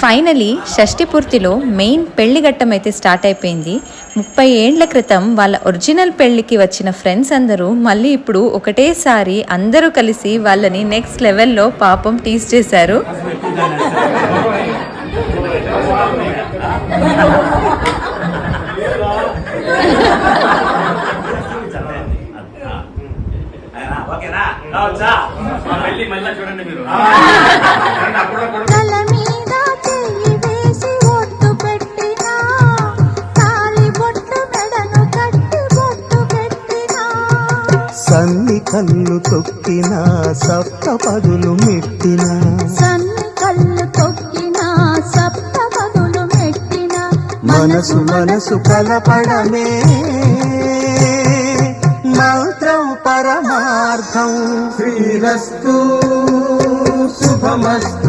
Finally షష్ఠి పూర్తిలో main పెళ్లి ఘట్టం అయితే స్టార్ట్ అయిపోయింది. 30 ఏండ్ల క్రితం వాళ్ళ ఒరిజినల్ పెళ్లికి వచ్చిన ఫ్రెండ్స్ అందరూ మళ్ళీ ఇప్పుడు ఒకటేసారి అందరూ కలిసి వాళ్ళని నెక్స్ట్ లెవెల్లో పాపం టీజ్ చేశారు. సన్ని కళ్ళు తొక్కిన సప్త పదులు మెట్టిన మనసు మనసు కలపడమే మంత్రం పరమార్థం. శ్రీరస్తు శుభమస్తు.